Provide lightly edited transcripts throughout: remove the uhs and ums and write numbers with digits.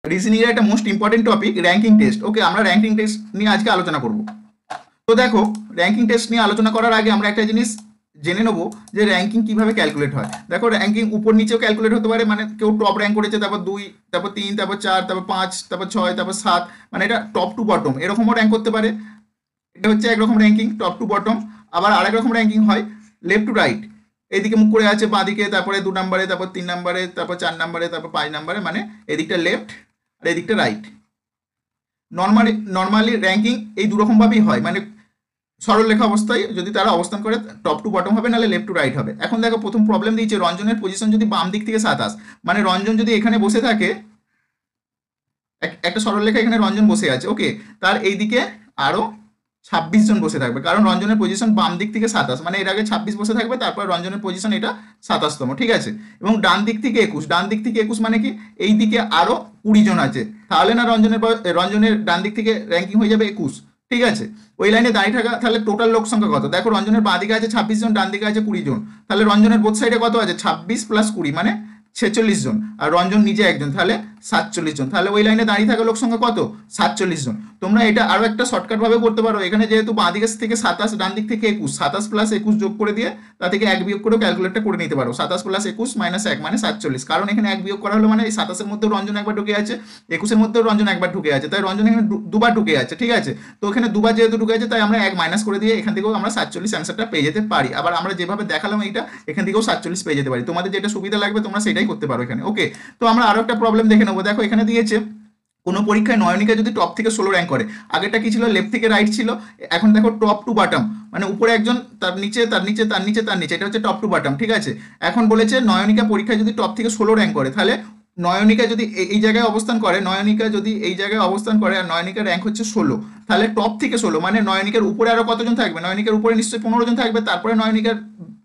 Reasoning এর একটা most important topic ranking test. Okay, আমরা র্যাঙ্কিং টেস্ট নিয়ে আজকে আলোচনা করব। তো দেখো, র্যাঙ্কিং টেস্ট নিয়ে আলোচনা করার আগে আমরা একটা জিনিস জেনে নেবো যে র্যাঙ্কিং কিভাবে ক্যালকুলেট হয়। দেখো, র্যাঙ্কিং উপর নিচেও ক্যালকুলেট হতে পারে, মানে কেউ টপ র্যাঙ্ক করেছে, তারপর 2, তারপর 3, তারপর 4, তারপর 5, তারপর 6, তারপর 7, মানে এটা টপ টু বটম এরকমও র্যাঙ্ক করতে পারে। এটা হচ্ছে একরকম র্যাঙ্কিং, টপ টু বটম। আবার আরেক রকম র্যাঙ্কিং হয় লেফট টু রাইট, এইদিকে মুখ করে আছে বাঁ দিকে, তারপরে 2 নম্বরে, তারপর 3 নম্বরে, তারপর 4 নম্বরে, তারপর 5 নম্বরে, মানে এদিকটা লেফট আর এদিকটা রাইট। নর্মালি র্যাঙ্কিং এই দুরকমভাবেই হয়, মানে সরলরেখা অবস্থায় যদি তারা অবস্থান করে টপ টু বটম হবে, নাহলে লেফট টু রাইট হবে। এখন দেখো, প্রথম প্রবলেম দিয়েছে রঞ্জনের পজিশন যদি বাম দিক থেকে 27, মানে রঞ্জন যদি এখানে বসে থাকে, একটা সরলরেখা এখানে রঞ্জন বসে আছে, ওকে, তার এইদিকে আরো 26 জন বসে থাকবে, কারণ রঞ্জনের পজিশন বাম দিক থেকে 27, মানে এর আগে 26 বসে থাকবে, তারপর রঞ্জনের পজিশন এটা 27তম, ঠিক আছে। এবং ডান দিক থেকে 21, ডান দিক থেকে 21 মানে কি এই দিকে আরো 20 জন আছে, তাহলে না রঞ্জনের ডান দিক থেকে র্যাঙ্কিং হয়ে যাবে 21, ঠিক আছে। ওই লাইনে দাঁড়িয়ে থাকা, তাহলে টোটাল লোক সংখ্যা কত? দেখো, রঞ্জনের বাঁ দিকে আছে 26 জন, ডান দিকে আছে 20 জন, তাহলে রঞ্জনের বোথ সাইডে কত আছে? 26 প্লাস 20 মানে 46 জন, আর রঞ্জন নিজে একজন, তাহলে 47 জন। তাহলে ওই লাইনে দাঁড়িয়ে থাকা লোক সংখ্যা কত? 47 জন। তোমরা এটা আরো একটা শর্টকাট ভাবে করতে পারো, এখানে যেহেতু বাঁ দিক থেকে 27, ডান দিক থেকে 21, 27 প্লাস 21 যোগ করে দিয়ে তা থেকে 1 বিয়োগ করে ক্যালকুলেটটা করে নিতে পারো। 27 প্লাস 21 মাইনাস 1 মানে 47, কারণ এখানে 1 বিয়োগ করা হলো, মানে এই 27 এর মধ্যে রঞ্জন একবার ঢুকে আছে, 21 এর মধ্যেও রঞ্জন একবার ঢুকে আছে, তাই রঞ্জন এখানে দুবার ঢুকে আছে, ঠিক আছে। তো এখানে দুবার যেহেতু ঢুকে আছে, তাই আমরা 1 মাইনাস করে দিয়ে এখান থেকেও আমরা 47 অ্যান্সারটা পেয়ে যেতে পারি। আবার আমরা যেভাবে দেখালাম এইটা, এখান থেকেও 47 পেয়ে যেতে পারি। তোমাদের যেটা সুবিধা লাগবে তোমরা সেটাই করতে পারো এখানে, ওকে। তো আমরা আরো একটা প্রবলেম দেখে নেবো। দেখো, এখানে দিয়েছে কোনো পরীক্ষায় নয়নিকা যদি টপ থেকে 16 র্যাঙ্ক করে, আগেরটা কি ছিল? লেফট থেকে রাইট ছিল। এখন দেখো টপ টু বটম, মানে উপরে একজন, তার নিচে, তার নিচে, তার নিচে, তার নিচে, এটা হচ্ছে টপ টু বটম, ঠিক আছে। এখন বলেছে নয়নিকা পরীক্ষায় যদি টপ থেকে 16 র্যাঙ্ক করে, তাহলে নয়নিকা যদি এই জায়গায় অবস্থান করে, নয়নিকা যদি এই জায়গায় অবস্থান করে, আর নয়নিকার র্যাঙ্ক হচ্ছে 16, তাহলে টপ থেকে 16 মানে নয়নিকার উপরে আরো কতজন থাকবে? নয়নিকার উপরে নিশ্চয়ই 15 জন থাকবে, তারপরে নয়নিকার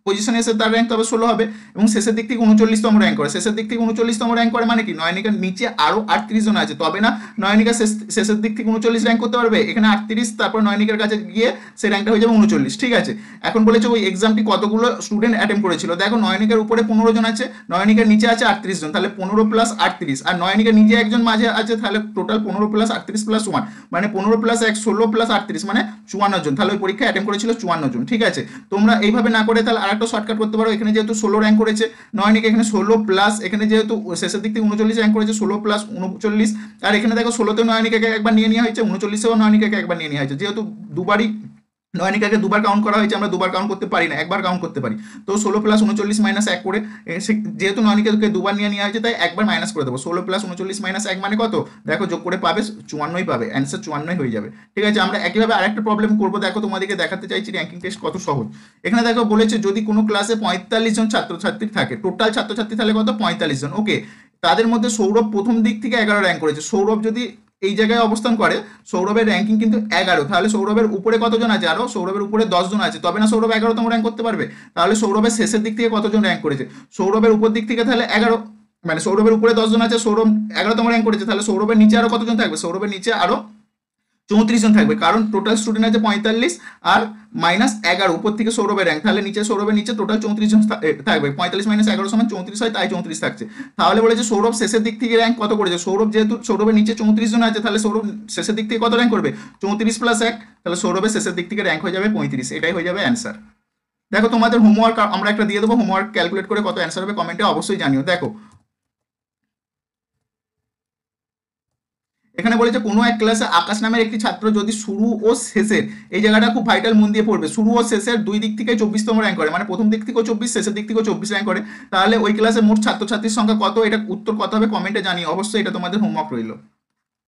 পজিশনে এসে তার র্যাঙ্ক তবে 16 হবে, এবং শেষের দিক থেকে 39তম র্যাঙ্ক করে। শেষের দিক থেকে 39তম র্যাঙ্ক করে মানে কি নয়নিকার নিচে আরো 38 জন আছে, তবে না নয়নিকা শেষের দিক থেকে 39 র্যাঙ্ক করতে পারবে। এখানে 38, তারপর নয়নিকার কাছে গিয়ে সেই র্যাঙ্কটা হয়ে যাবে 39, ঠিক আছে। এখন বলেছে ওই এক্সামটি কতগুলো স্টুডেন্ট অ্যাটেম্প করেছিল। দেখো, নয়নিকার উপরে 15 জন আছে, নয়নিকার নিচে আছে 38 জন, তাহলে 15 প্লাস 38, আর নয়নিকার নিজে একজন মাঝে আছে, তাহলে টোটাল 15 প্লাস 38 প্লাস 1 মানে 15 প্লাস 1 16 প্লাস 38 মানে 54 জন, তাহলে ওই পরীক্ষায় অ্যাটেম্প করেছিল 54 জন, ঠিক আছে। তোমরা এইভাবে না করে তাহলে আরেকটা শর্টকাট করতে পারো। এখানে যেহেতু 16 র্যাঙ্ক করেছে নয়নিকা, এখানে 16 প্লাস, এখানে যেহেতু শেষের দিক থেকে 39 র্যাঙ্ক করেছে, 16 প্লাস 39, আর এখানে দেখো 16তে নয়নিকাকে একবার নিয়ে নেওয়া হয়েছে, 39এও নয়নিকাকে একবার নিয়ে নেওয়া হয়েছে, যেহেতু দুবারই নয়নিকাকে দুবার কাউন্ট করা হয়েছে, আমরা দুবার কাউন্ট করতে পারি না, একবার কাউন্ট করতে পারি। তো 16 প্লাস 39 মাইনাস 1 করে, যেহেতু নয়নিকাকে দুবার নিয়ে নেওয়া হয়েছে, তাই একবার মাইনাস করে দেবো। 16 প্লাস 39 মাইনাস 1 মানে কত? দেখো, যোগ করে পাবে 54ই পাবে, অ্যান্সার 54 হয়ে যাবে, ঠিক আছে। আমরা একইভাবে আরেকটা প্রবলেম করবো। দেখো, তোমাদেরকে দেখাতে চাইছি র্যাঙ্কিং টেস্ট কত সহজ। এখানে দেখো বলেছে যদি কোনো ক্লাসে 45 জন ছাত্রছাত্রী থাকে, টোটাল ছাত্রছাত্রী তাহলে কত? 45 জন, ওকে। তাদের মধ্যে সৌরভ প্রথম দিক থেকে 11 র্যাঙ্ক করেছে। সৌরভ যদি এই জায়গায় অবস্থান করে, সৌরভের র্যাঙ্কিং কিন্তু 11, তাহলে সৌরভের উপরে কতজন আছে? আরো সৌরভের উপরে 10 জন আছে, তবে না সৌরভ 11তম র্যাঙ্ক করতে পারবে। তাহলে সৌরভের শেষের দিক থেকে কতজন র্যাঙ্ক করেছে? সৌরভের উপর দিক থেকে তাহলে 11, মানে সৌরভের উপরে 10 জন আছে, সৌরভ 11তম র্যাঙ্ক করেছে, তাহলে সৌরভের নিচে আরো কতজন থাকবে? সৌরভের নিচে আরো 34 জন থাকবে, কারণ টোটাল স্টুডেন্ট আছে 45 আর মাইনাস 11 উপর থেকে সৌরভের র্যাঙ্ক, তাহলে নিচে সৌরভের নিচে টোটাল 34 জন থাকবে। 45 মাইনাস 11 সমান 34 হয়, তাই 34 থাকছে। তাহলে বলেছে সৌরভ শেষের দিক থেকে র্যাঙ্ক কত করেছে? সৌরভ যেহেতু সৌরভের নিচে 34 জন আছে, তাহলে সৌরভ শেষের দিক থেকে কত র্যাঙ্ক করবে? 34 প্লাস 1, তাহলে সৌরভের শেষের দিক থেকে র্যাঙ্ক হয়ে যাবে 35, এটাই হয়ে যাবে অ্যান্সার। দেখো, তোমাদের হোমওয়ার্ক আমরা একটা দিয়ে দেবো, হোমওয়ার্ক ক্যালকুলেট করে কত অ্যান্সার হবে কমেন্টে অবশ্যই জানিও। দেখো, এখানে বলেছে কোনো এক ক্লাসে আকাশ নামের একটি ছাত্র যদি শুরু ও শেষের, এই জায়গাটা খুব ভাইটাল, মন দিয়ে পড়বে, শুরু ও শেষের দুই দিক থেকে 24তম র্যাঙ্ক করে, মানে প্রথম দিক থেকেও 24, শেষের দিক থেকেও 24 র্যাঙ্ক করে, তাহলে ওই ক্লাসে মোট ছাত্রছাত্রীর সংখ্যা কত? এটা উত্তর কত হবে কমেন্টে জানিয়ে, অবশ্যই এটা তোমাদের হোমওয়ার্ক রইল।